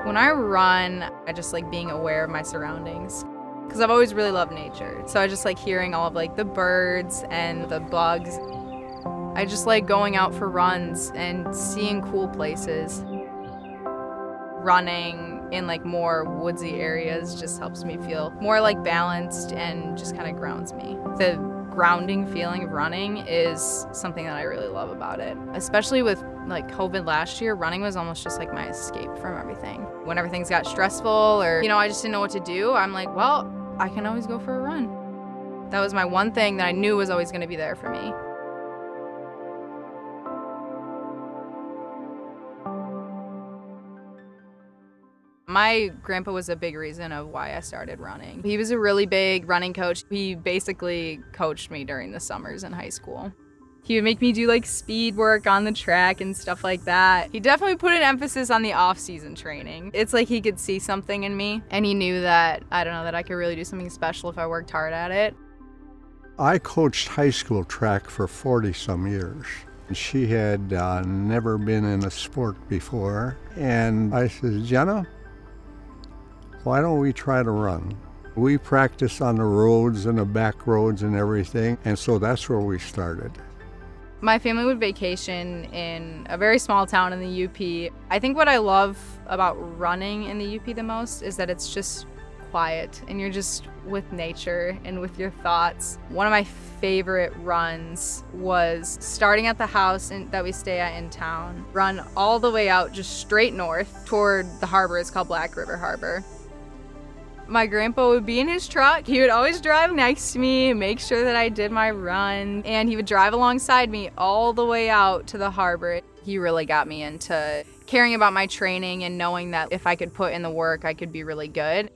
When I run, I just like being aware of my surroundings because I've always really loved nature. So I just like hearing all of like the birds and the bugs. I just like going out for runs and seeing cool places. Running in like more woodsy areas just helps me feel more like balanced and just kind of grounds me. The grounding feeling of running is something that I really love about it. Especially with like COVID last year, running was almost just like my escape from everything. When everything's got stressful or, I just didn't know what to do, I'm like, well, I can always go for a run. That was my one thing that I knew was always gonna be there for me. My grandpa was a big reason of why I started running. He was a really big running coach. He basically coached me during the summers in high school. He would make me do like speed work on the track and stuff like that. He definitely put an emphasis on the off-season training. It's like he could see something in me and he knew that, that I could really do something special if I worked hard at it. I coached high school track for 40-some years. She had never been in a sport before. And I said, Jenna, why don't we try to run? We practice on the roads and the back roads and everything, and so that's where we started. My family would vacation in a very small town in the UP. I think what I love about running in the UP the most is that it's just quiet and you're just with nature and with your thoughts. One of my favorite runs was starting at the house that we stay at in town, run all the way out just straight north toward the harbor. It's called Black River Harbor. My grandpa would be in his truck. He would always drive next to me, make sure that I did my run, and he would drive alongside me all the way out to the harbor. He really got me into caring about my training and knowing that if I could put in the work, I could be really good.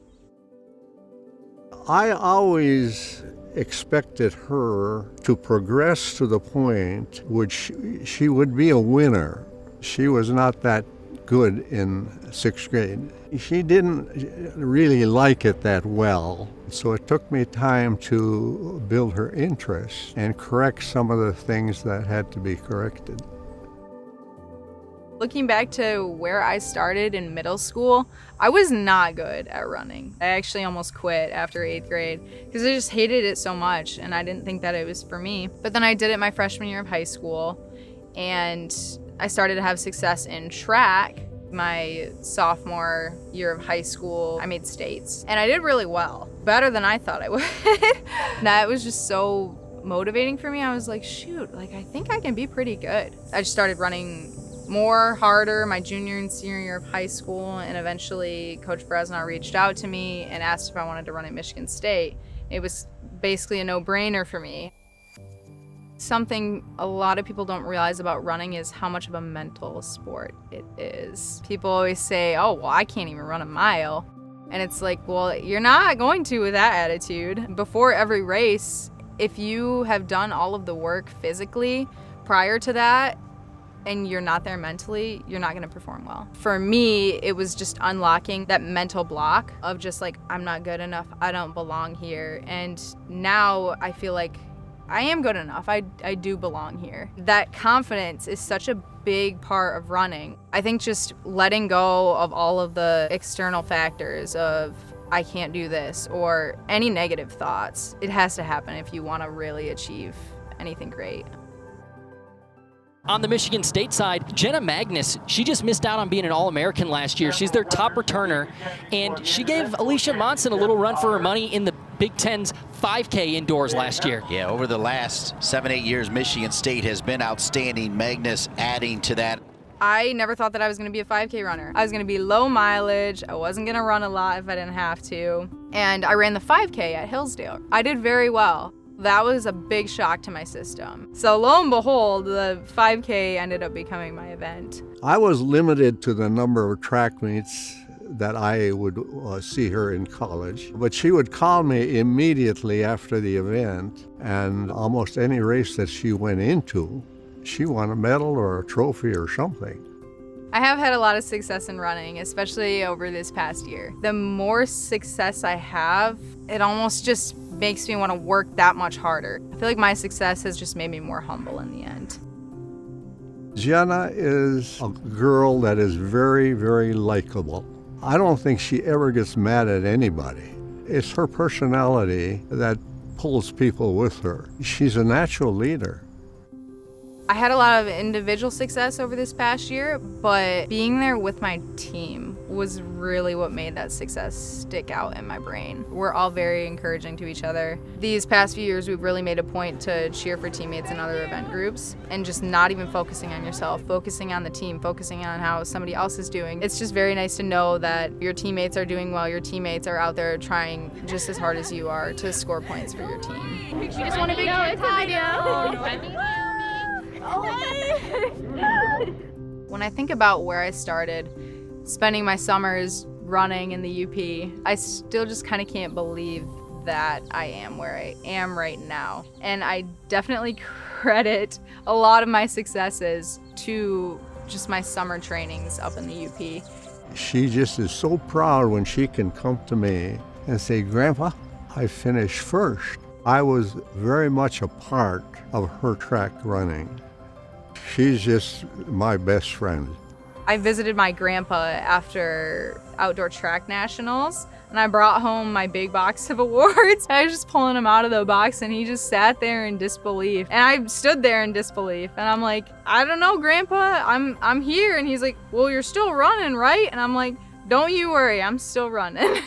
I always expected her to progress to the point which she would be a winner. She was not that good in 6th grade. She didn't really like it that well, so it took me time to build her interest and correct some of the things that had to be corrected. Looking back to where I started in middle school, I was not good at running. I actually almost quit after 8th grade because I just hated it so much and I didn't think that it was for me. But then I did it my freshman year of high school and I started to have success in track. My sophomore year of high school, I made states and I did really well, better than I thought I would. That was just so motivating for me. I was like, shoot, I think I can be pretty good. I just started running more, harder, my junior and senior year of high school, and eventually Coach Bresnaugh reached out to me and asked if I wanted to run at Michigan State. It was basically a no-brainer for me. Something a lot of people don't realize about running is how much of a mental sport it is. People always say, oh, well, I can't even run a mile. And it's like, well, you're not going to with that attitude. Before every race, if you have done all of the work physically prior to that, and you're not there mentally, you're not gonna perform well. For me, it was just unlocking that mental block of just like, I'm not good enough, I don't belong here. And now I feel like I am good enough, I do belong here. That confidence is such a big part of running. I think just letting go of all of the external factors of I can't do this or any negative thoughts, it has to happen if you wanna really achieve anything great. On the Michigan State side, Jenna Magness, she just missed out on being an All-American last year. She's their top returner, and she gave Alicia Monson a little run for her money in the Big Ten's 5K indoors last year. Yeah, over the last 7-8 years, Michigan State has been outstanding. Magness adding to that. I never thought that I was going to be a 5K runner. I was going to be low mileage. I wasn't going to run a lot if I didn't have to. And I ran the 5K at Hillsdale. I did very well. That was a big shock to my system. So lo and behold, the 5K ended up becoming my event. I was limited to the number of track meets that I would see her in college. But she would call me immediately after the event, and almost any race that she went into, she won a medal or a trophy or something. I have had a lot of success in running, especially over this past year. The more success I have, it almost just makes me want to work that much harder. I feel like my success has just made me more humble in the end. Jenna is a girl that is very, very likable. I don't think she ever gets mad at anybody. It's her personality that pulls people with her. She's a natural leader. I had a lot of individual success over this past year, but being there with my team was really what made that success stick out in my brain. We're all very encouraging to each other. These past few years, we've really made a point to cheer for teammates in other event groups and just not even focusing on yourself, focusing on the team, focusing on how somebody else is doing. It's just very nice to know that your teammates are doing well, your teammates are out there trying just as hard as you are to score points for your team. You just want a big video. When I think about where I started, spending my summers running in the UP, I still just kind of can't believe that I am where I am right now. And I definitely credit a lot of my successes to just my summer trainings up in the UP. She just is so proud when she can come to me and say, "Grandpa, I finished first." I was very much a part of her track running. She's just my best friend. I visited my grandpa after outdoor track nationals, and I brought home my big box of awards. I was just pulling them out of the box, and he just sat there in disbelief. And I stood there in disbelief, and I'm like, "I don't know, Grandpa, I'm here." And he's like, "Well, you're still running, right?" And I'm like, "Don't you worry, I'm still running."